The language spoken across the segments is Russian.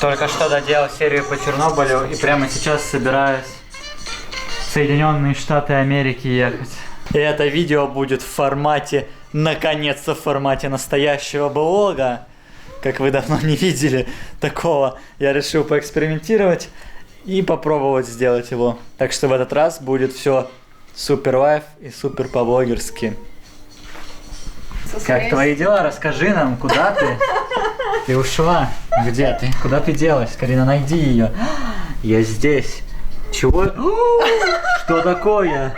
Только что доделал серию по Чернобылю и прямо сейчас собираюсь в Соединенные Штаты Америки ехать. И это видео будет в формате, наконец-то в формате настоящего блога. Как вы давно не видели такого, я решил поэкспериментировать и попробовать сделать его. Так что в этот раз будет все супер лайф и супер по-блогерски. Как твои дела? Расскажи нам, куда ты? Ты ушла. Где ты? Куда ты делась? Карина, найди ее. Я здесь. Чего? Что такое?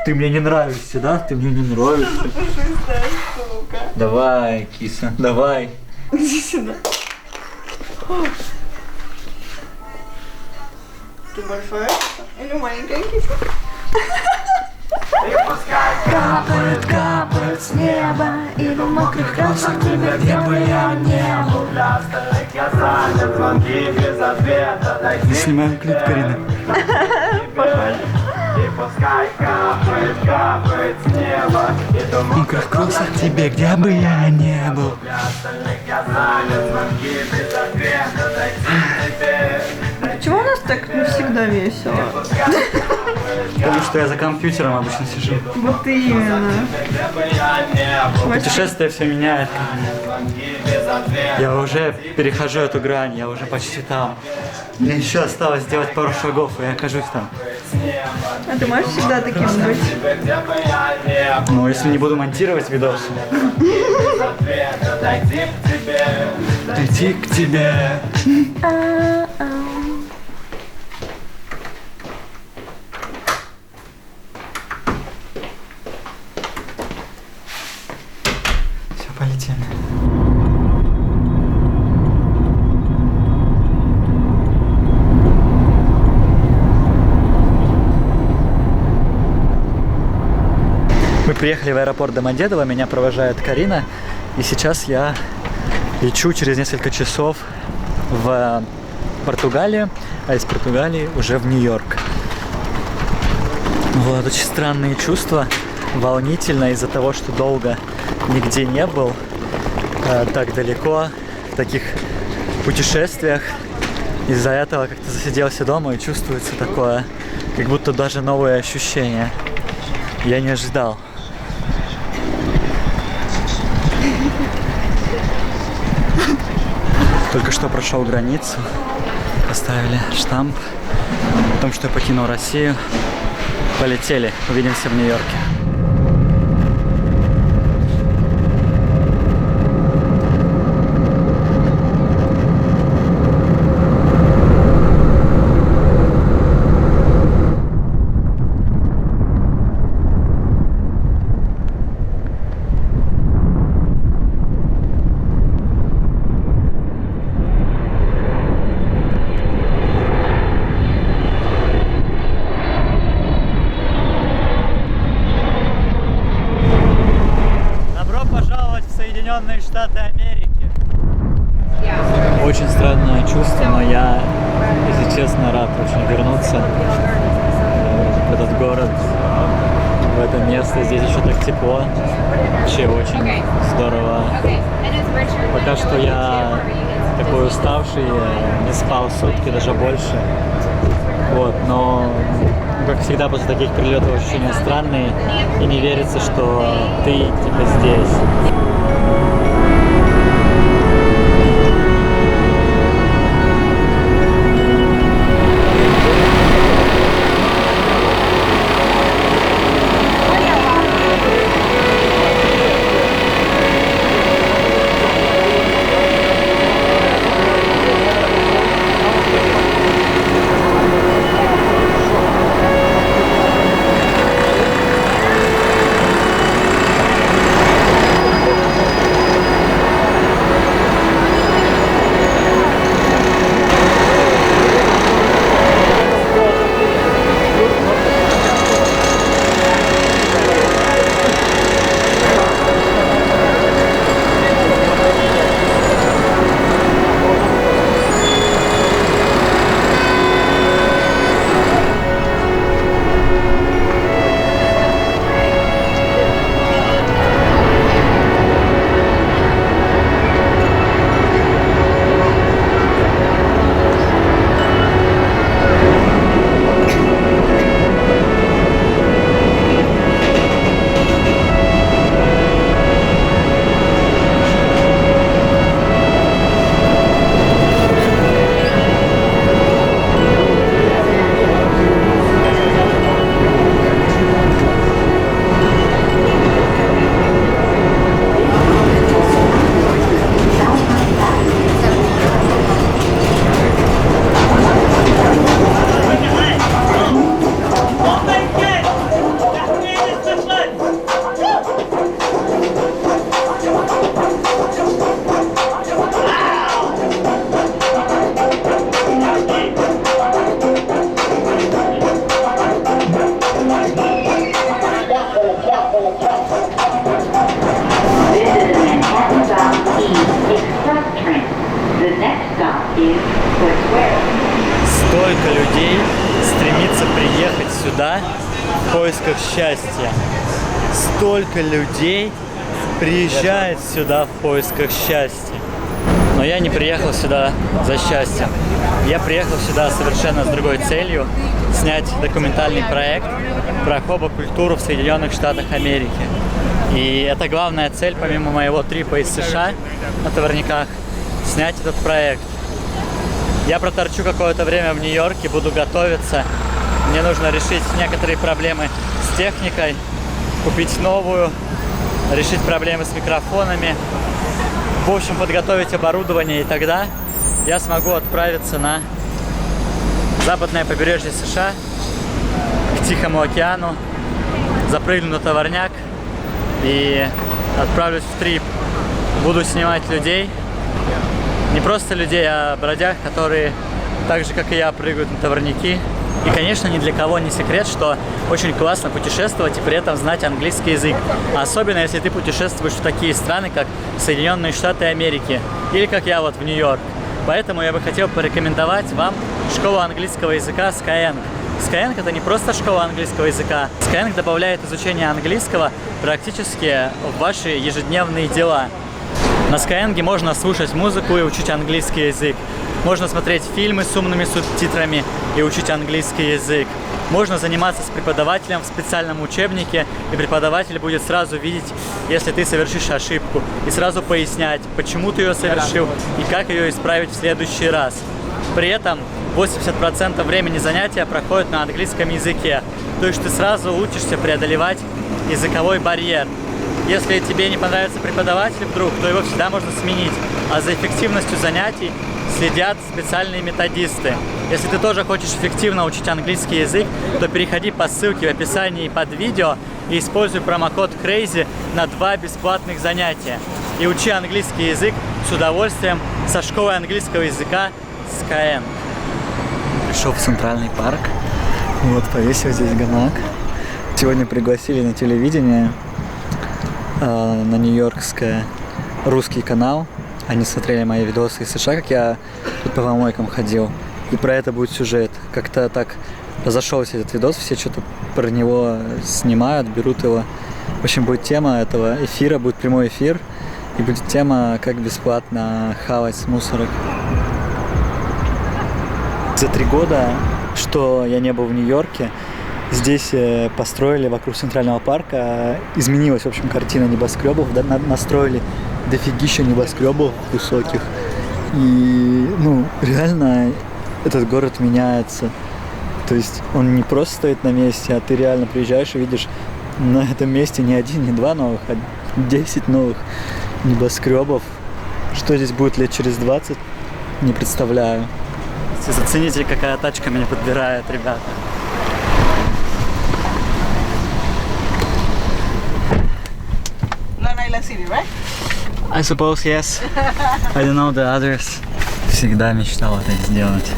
Ты мне не нравишься, да? Ты мне не нравишься. Пушистая штука. Давай, киса, давай. Иди сюда. Ты большая или маленькая киса? И пускай капает, капает с неба, и в мокрых красах тебя, где бы я не был. Для остальных я занят, звонки без ответа. Мы снимаем клип, Карина. И пускай капает, капает с неба, и в мокрых кросах тебе, где бы я не был. Для остальных я занят, звонки без ответа. Дойти теперь. Почему у нас так не всегда весело? Потому что я за компьютером обычно сижу. Вот именно. Путешествие все меняет. Я уже перехожу эту грань, я уже почти там. Мне еще осталось сделать пару шагов, и я окажусь там. А ты можешь всегда таким быть? Ну, если не буду монтировать видосы. Дойти к тебе. Все, полетели. Мы приехали в аэропорт Домодедово, меня провожает Карина, и сейчас я лечу через несколько часов в Португалию, а из Португалии уже в Нью-Йорк. Вот, очень странные чувства, волнительно из-за того, что долго нигде не был, так далеко, в таких путешествиях. Из-за этого как-то засиделся дома и чувствуется такое, как будто даже новые ощущения. Я не ожидал. Только что прошел границу, поставили штамп о том, что я покинул Россию. Полетели, увидимся в Нью-Йорке. Соединенные Штаты Америки. Очень странное чувство, но я, если честно, рад очень вернуться в этот город, в это место. Здесь еще так тепло. Вообще очень здорово. Пока что я такой уставший, не спал сутки, даже больше. Вот, но как всегда после таких прилетов ощущения странные, и не верится, что ты типа здесь. столько людей стремится приехать сюда в поисках счастья. Столько людей приезжает сюда в поисках счастья. Но я не приехал сюда за счастьем. Я приехал сюда совершенно с другой целью – снять документальный проект про хобо-культуру в Соединенных Штатах Америки. И это главная цель, помимо моего трипа из США на товарниках, снять этот проект. Я проторчу какое-то время в Нью-Йорке, буду готовиться. Мне нужно решить некоторые проблемы с техникой, купить новую, решить проблемы с микрофонами. В общем, подготовить оборудование, и тогда я смогу отправиться на западное побережье США, к Тихому океану, запрыгну на товарняк и отправлюсь в трип. Буду снимать людей, не просто людей, а бродяг, которые так же, как и я, прыгают на товарняки. И, конечно, ни для кого не секрет, что очень классно путешествовать и при этом знать английский язык. Особенно, если ты путешествуешь в такие страны, как Соединенные Штаты Америки или как я вот в Нью-Йорк. Поэтому я бы хотел порекомендовать вам школу английского языка Skyeng. Skyeng — это не просто школа английского языка. Skyeng добавляет изучение английского практически в ваши ежедневные дела. На Skyeng можно слушать музыку и учить английский язык. Можно смотреть фильмы с умными субтитрами и учить английский язык. Можно заниматься с преподавателем в специальном учебнике, и преподаватель будет сразу видеть, если ты совершишь ошибку, и сразу пояснять, почему ты ее совершил и как ее исправить в следующий раз. При этом 80% времени занятия проходит на английском языке, то есть ты сразу учишься преодолевать языковой барьер. Если тебе не понравится преподаватель вдруг, то его всегда можно сменить, а за эффективностью занятий следят специальные методисты. Если ты тоже хочешь эффективно учить английский язык, то переходи по ссылке в описании под видео и используй промокод CRAZY на 2 бесплатных занятия. И учи английский язык с удовольствием со школой английского языка Skyeng. Пришел в Центральный парк. Вот, повесил здесь гамак. Сегодня пригласили на телевидение, на нью-йоркское русский канал. Они смотрели мои видосы из США, как я тут по помойкам ходил. И про это будет сюжет. Как-то так разошелся этот видос, все что-то про него снимают, берут его. В общем, будет тема этого эфира, будет прямой эфир. И будет тема, как бесплатно хавать с мусорок. За 3 года, что я не был в Нью-Йорке, здесь построили вокруг Центрального парка, изменилась, в общем, картина небоскребов, настроили дофигища небоскребов высоких. И, реально этот город меняется. То есть он не просто стоит на месте, а ты реально приезжаешь и видишь на этом месте не 1, не 2 новых, а 10 новых небоскребов. Что здесь будет лет через 20, не представляю. Зацените, какая тачка меня подбирает, ребята. Long Island City, right? I suppose, yes. I don't know the others. Всегда мечтал это сделать.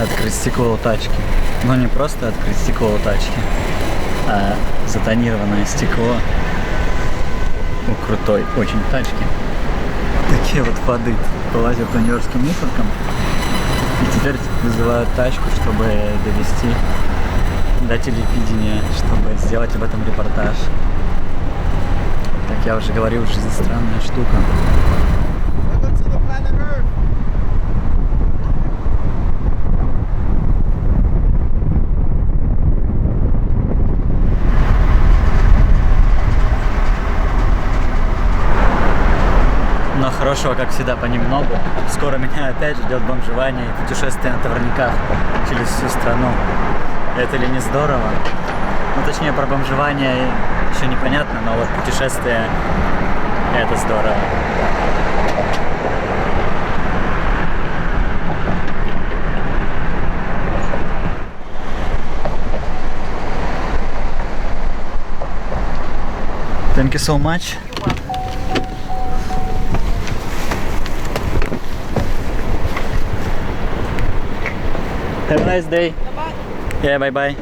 Открыть стекло у тачки. Но не просто открыть стекло у тачки, а затонированное стекло у крутой очень тачки. Такие вот воды полазят по нью-йоркским мусоркам. И теперь вызывают тачку, чтобы довести до телевидения, чтобы сделать об этом репортаж. Как я уже говорил, жизнь странная штука. Но хорошего, как всегда, понемногу. Скоро меня опять ждет бомжевание и путешествие на товарниках через всю страну. Это ли не здорово? Точнее, про бомжевание еще непонятно, но вот путешествие — это здорово. Thank you so much. Have a nice day. Yeah, bye-bye.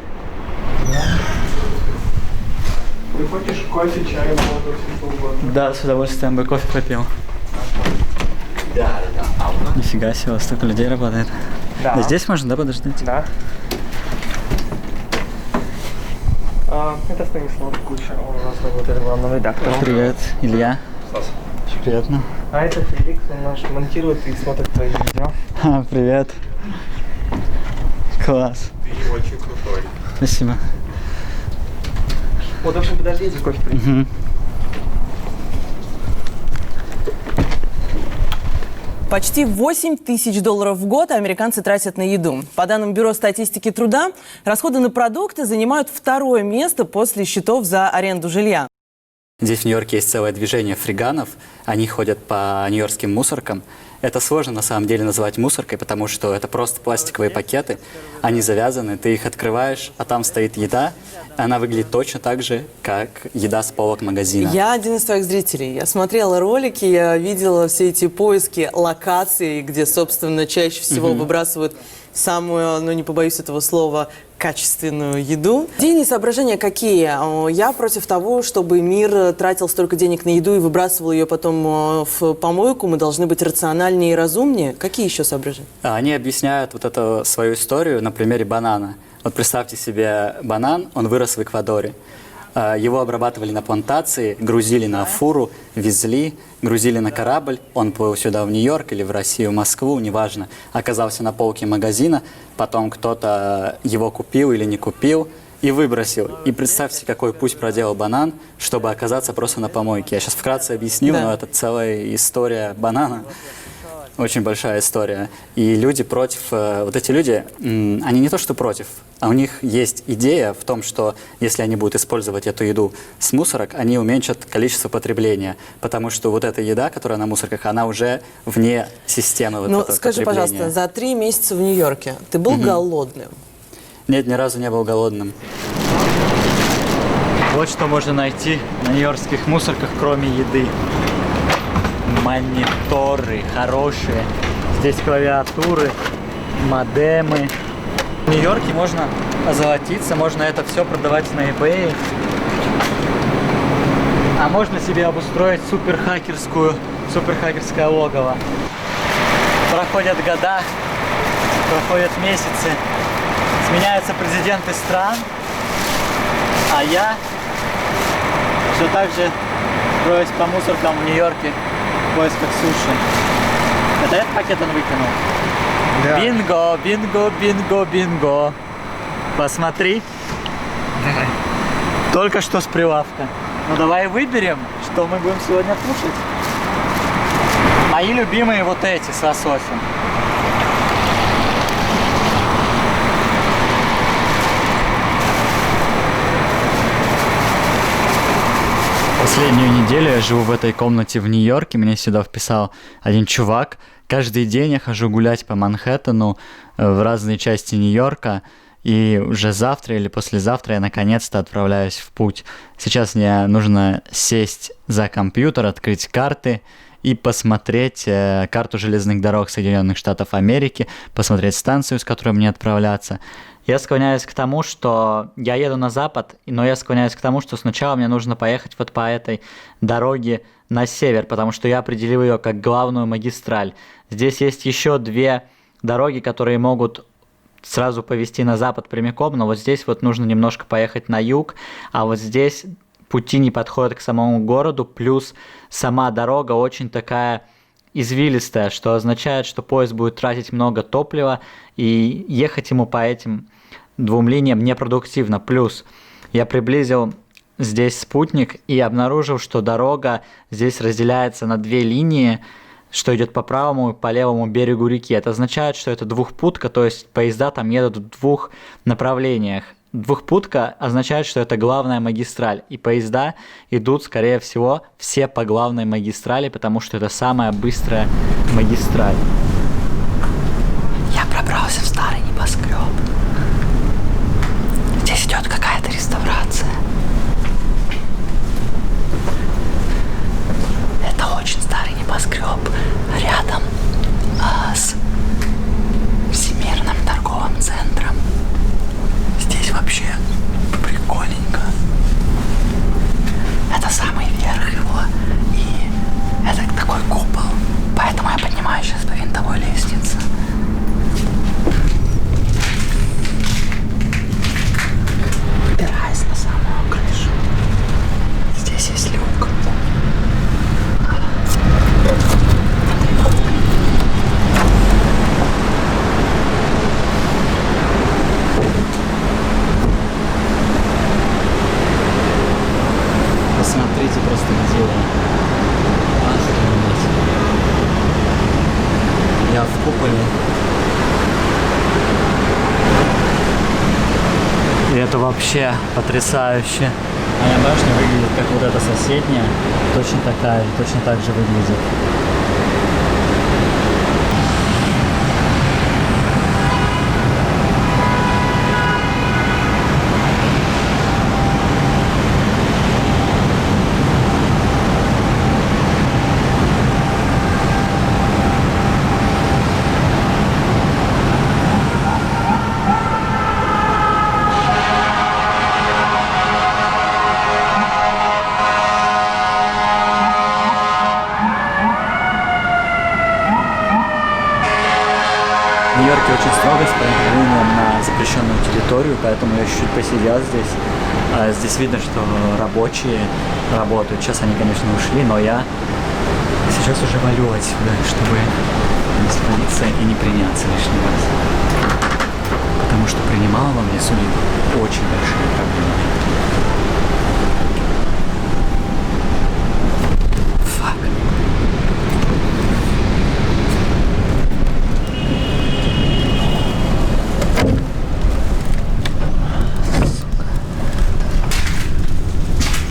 Ты хочешь кофе, чай, воду, все что угодно? Да, с удовольствием бы кофе попил. Нифига себе, столько людей работает. Да. Здесь можно, да, подождать? Да. Это Станислав Кучер, он у нас работает главным редактором. Привет, Илья. Очень приятно. А это Феликс, он наш монтирует и смотрит твои видео. Привет. Класс. Ты очень крутой. Спасибо. Вот, в общем, подожди, здесь кофе принесу. Угу. Почти $8 тысяч в год американцы тратят на еду. По данным Бюро статистики труда, расходы на продукты занимают второе место после счетов за аренду жилья. Здесь в Нью-Йорке есть целое движение фриганов. Они ходят по нью-йоркским мусоркам. Это сложно на самом деле называть мусоркой, потому что это просто пластиковые пакеты. Они завязаны, ты их открываешь, а там стоит еда. Она выглядит точно так же, как еда с полок магазина. Я один из твоих зрителей. Я смотрела ролики, я видела все эти поиски локаций, где, собственно, чаще всего выбрасывают самую, ну не побоюсь этого слова, качественную еду. Идейные соображения какие? Я против того, чтобы мир тратил столько денег на еду и выбрасывал ее потом в помойку. Мы должны быть рациональнее и разумнее. Какие еще соображения? Они объясняют вот эту свою историю на примере банана. Вот представьте себе банан, он вырос в Эквадоре. Его обрабатывали на плантации, грузили на фуру, везли, грузили на корабль. Он плыл сюда в Нью-Йорк или в Россию, в Москву, неважно. Оказался на полке магазина, потом кто-то его купил или не купил и выбросил. И представьте, какой путь проделал банан, чтобы оказаться просто на помойке. Я сейчас вкратце объясню, но это целая история банана. Очень большая история. И люди против, вот эти люди, они не то что против, а у них есть идея в том, что если они будут использовать эту еду с мусорок, они уменьшат количество потребления, потому что вот эта еда, которая на мусорках, она уже вне системы вот этого скажи, потребления. пожалуйста, за 3 месяца в Нью-Йорке ты был голодным? Нет, ни разу не был голодным. Вот что можно найти на нью-йоркских мусорках, кроме еды. Мониторы хорошие. Здесь клавиатуры, модемы. В Нью-Йорке можно озолотиться, можно это все продавать на eBay. А можно себе обустроить суперхакерское логово. Проходят года, проходят месяцы, сменяются президенты стран, а я все так же кроюсь по мусоркам в Нью-Йорке в поисках суши. Это этот пакет он выкинул? Да. Бинго, бинго, бинго, бинго. Посмотри. Давай. Только что с прилавка. Ну давай выберем, что мы будем сегодня кушать. Мои любимые вот эти с лососем. Последнюю неделю я живу в этой комнате в Нью-Йорке. Меня сюда вписал один чувак. Каждый день я хожу гулять по Манхэттену в разные части Нью-Йорка. И уже завтра или послезавтра я наконец-то отправляюсь в путь. Сейчас мне нужно сесть за компьютер, открыть карты и посмотреть карту железных дорог Соединенных Штатов Америки, посмотреть станцию, с которой мне отправляться. Я склоняюсь к тому, что я еду на запад, но я склоняюсь к тому, что сначала мне нужно поехать вот по этой дороге на север, потому что я определил ее как главную магистраль. Здесь есть еще 2 дороги, которые могут сразу повести на запад прямиком, но вот здесь вот нужно немножко поехать на юг, а вот здесь пути не подходят к самому городу, плюс сама дорога очень такая извилистая, что означает, что поезд будет тратить много топлива, и ехать ему по этим 2 линиям непродуктивно. Плюс я приблизил здесь спутник и обнаружил, что дорога здесь разделяется на 2 линии, что идет по правому и по левому берегу реки. Это означает, что это двухпутка, то есть поезда там едут в 2 направлениях. Двухпутка означает, что это главная магистраль, и поезда идут, скорее всего, все по главной магистрали, потому что это самая быстрая магистраль. Я пробрался в старый небоскреб. Здесь идет какая-то реставрация. Это очень старый небоскреб рядом с Всемирным торговым центром. Здесь вообще прикольненько. Это самый верх его, и это такой купол. Поэтому я поднимаюсь Неаполе. И это вообще потрясающе. Моя башня выглядит как вот эта соседняя, точно такая же, точно так же выглядит. В Нью-Йорке очень строго с проникновением на запрещенную территорию, поэтому я чуть-чуть посидел здесь. Здесь видно, что рабочие работают. Сейчас они, конечно, ушли, но я сейчас уже валю отсюда, чтобы не спалиться и не приняться лишний раз. Потому что принимал во мне сулит очень большие проблемы.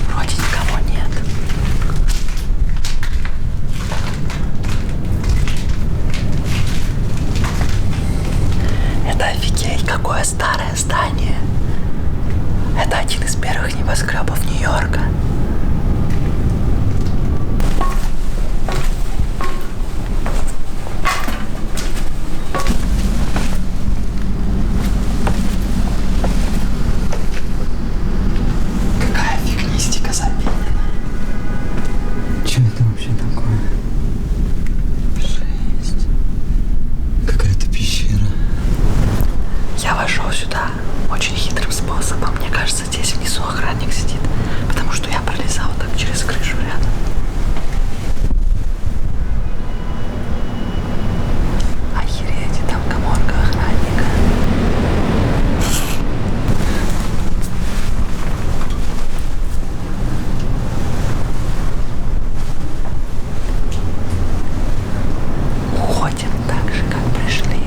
Вроде никого нет. Это офигеть, какое старое здание. Это один из первых небоскребов Нью-Йорка. Какая фигнистика записана. Что это вообще такое? Жесть. Какая-то пещера. Я вошел сюда очень хитрым способом. Мне кажется, здесь внизу охранник сидит, потому что я пролезал так через крышу рядом. Охереть, и там каморка охранника. Уходим так же, как пришли.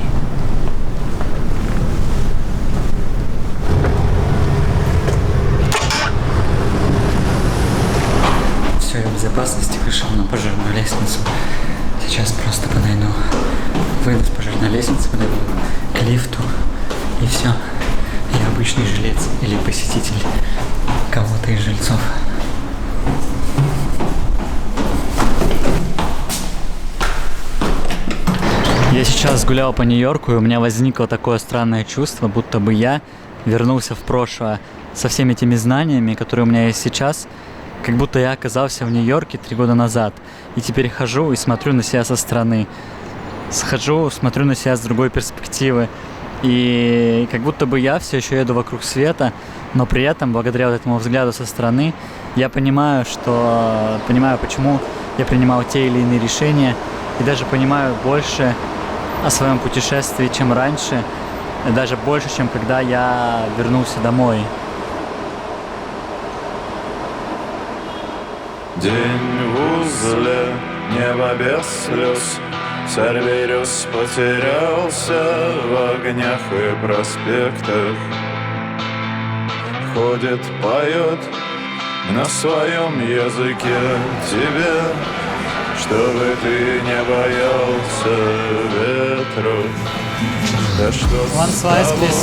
Все, я в безопасности вышел на пожарную лестницу. Сейчас просто подойду, выйду с пожарной лестницы, подойду к лифту, и все. Я обычный жилец или посетитель кого-то из жильцов. Я сейчас гулял по Нью-Йорку, и у меня возникло такое странное чувство, будто бы я вернулся в прошлое со всеми этими знаниями, которые у меня есть сейчас, как будто я оказался в Нью-Йорке 3 года назад, и теперь хожу и смотрю на себя со стороны. Схожу, смотрю на себя с другой перспективы, и как будто бы я все еще еду вокруг света, но при этом, благодаря вот этому взгляду со стороны, я понимаю, почему я принимал те или иные решения, и даже понимаю больше о своем путешествии, чем раньше, даже больше, чем когда я вернулся домой. День в узле, небо без слез, Церберус потерялся в огнях и проспектах. Ходит, поет на своем языке тебе, чтобы ты не боялся ветру. Да что One с slice, тобой? please.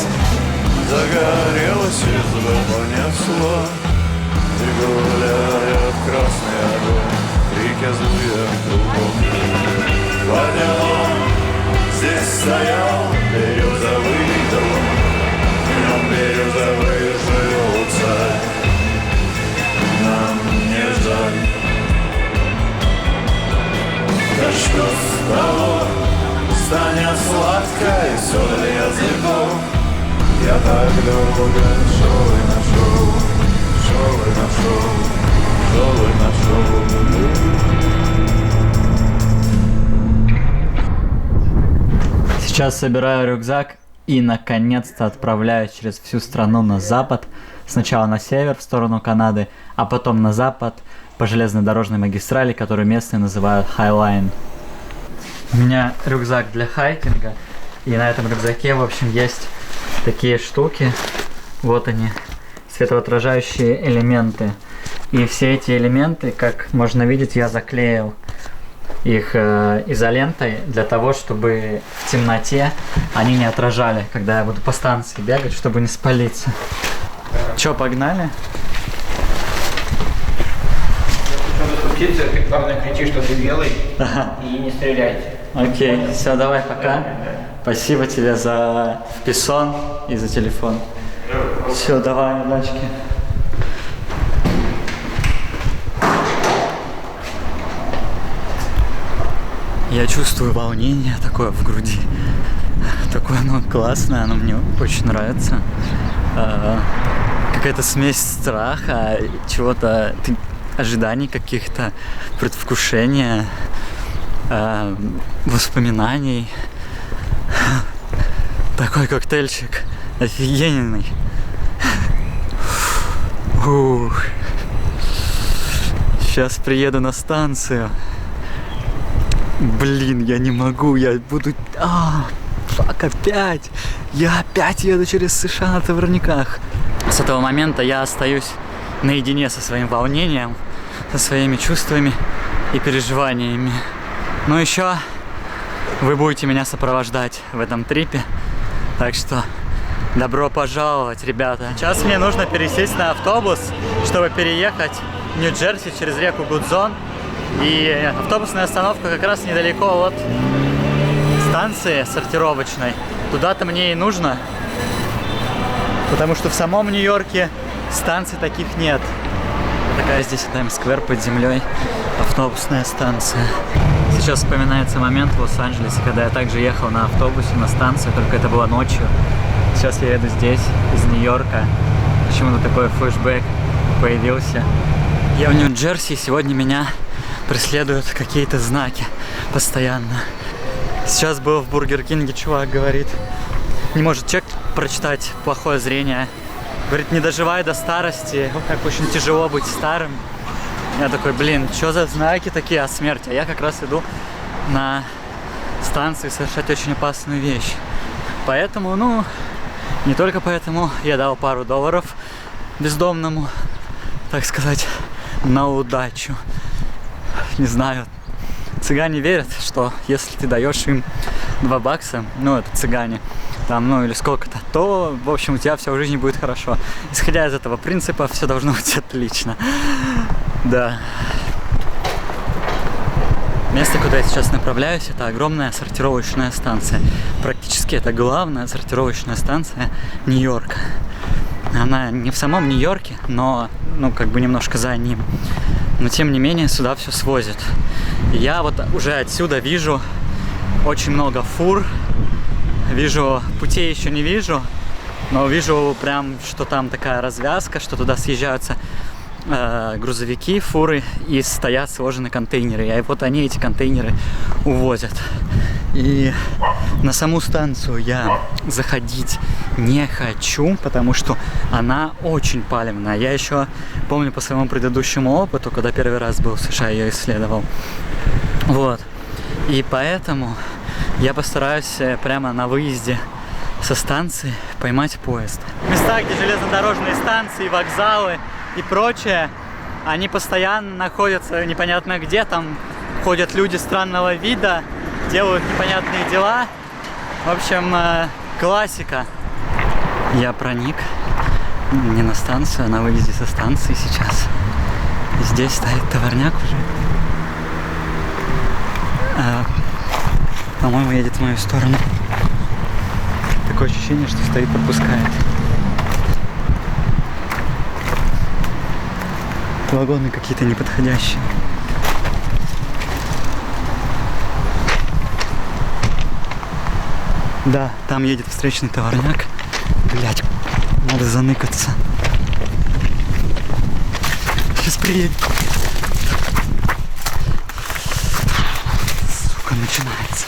Загорелась изба, понесло, и гуляет красный огонь, крики злые кругом. Поднялом здесь стоял бирюзовый дом, в нем бирюзовый жил царь. Нам не жаль. Да что с того, станет сладкой соль языком. Я так долго шел и нашел, шел и нашел, шел и нашел. Сейчас собираю рюкзак и наконец-то отправляюсь через всю страну на запад. Сначала на север, в сторону Канады, а потом на запад по железнодорожной магистрали, которую местные называют High Line. У меня рюкзак для хайкинга, и на этом рюкзаке, в общем, есть такие штуки. Вот они, светоотражающие элементы. И все эти элементы, как можно видеть, я заклеил их изолентой для того, чтобы в темноте они не отражали, когда я буду по станции бегать, чтобы не спалиться. Чё, погнали? Ты, главное, кричи, что ты белый, и не стреляйте. Окей, все, давай, пока. Спасибо тебе за писон и за телефон. Все, давай, удачки. Я чувствую волнение такое в груди. Такое оно классное, оно мне очень нравится. Какая-то смесь страха, чего-то, ожиданий каких-то, предвкушения, воспоминаний. Такой коктейльчик офигенный. Ух. Сейчас приеду на станцию. Блин, я не могу, я буду... Фак, опять! Я опять еду через США на товарниках. С этого момента я остаюсь наедине со своим волнением, со своими чувствами и переживаниями. Но еще вы будете меня сопровождать в этом трипе. Так что добро пожаловать, ребята. Сейчас мне нужно пересесть на автобус, чтобы переехать в Нью-Джерси через реку Гудзон. И автобусная остановка как раз недалеко от станции сортировочной. Туда-то мне и нужно, потому что в самом Нью-Йорке станций таких нет. Такая здесь Таймс-сквер под землей, автобусная станция. Сейчас вспоминается момент в Лос-Анджелесе, когда я также ехал на автобусе на станцию, только это было ночью. Сейчас я еду здесь, из Нью-Йорка. Почему-то такой флешбэк появился. Я в Нью-Джерси, и сегодня меня преследуют какие-то знаки постоянно. Сейчас был в Бургер Кинге, чувак говорит, не может человек прочитать плохое зрение. Говорит, не доживай до старости, как очень тяжело быть старым. Я такой, блин, что за знаки такие о смерти? А я как раз иду на станцию совершать очень опасную вещь. Поэтому, ну, не только поэтому я дал пару долларов бездомному, так сказать, на удачу. Не знаю, цыгане верят, что если ты даешь им $2, ну это цыгане, там, ну или сколько-то, то, в общем, у тебя все в жизни будет хорошо. Исходя из этого принципа, все должно быть отлично. Да. Место, куда я сейчас направляюсь, это огромная сортировочная станция. Практически это главная сортировочная станция Нью-Йорка. Она не в самом Нью-Йорке, но, ну, как бы немножко за ним. Но, тем не менее, сюда все свозят. И я вот уже отсюда вижу очень много фур. Вижу, путей еще не вижу, но вижу прям, что там такая развязка, что туда съезжаются грузовики, фуры, и стоят сложены контейнеры. И вот они, эти контейнеры, увозят. И на саму станцию я заходить не хочу, потому что она очень палевная. Я еще помню по своему предыдущему опыту, когда первый раз был в США, ее исследовал. Вот. И поэтому я постараюсь прямо на выезде со станции поймать поезд. Места, где железнодорожные станции, вокзалы и прочее, они постоянно находятся непонятно где. Там ходят люди странного вида, делают непонятные дела. В общем, классика. Я проник не на станцию, а на выезде со станции сейчас. Здесь стоит товарняк уже. По-моему, едет в мою сторону. Такое ощущение, что стоит, пропускает. Вагоны какие-то неподходящие. Да, там едет встречный товарняк. Блять, надо заныкаться. Сейчас приедет. Сука, начинается.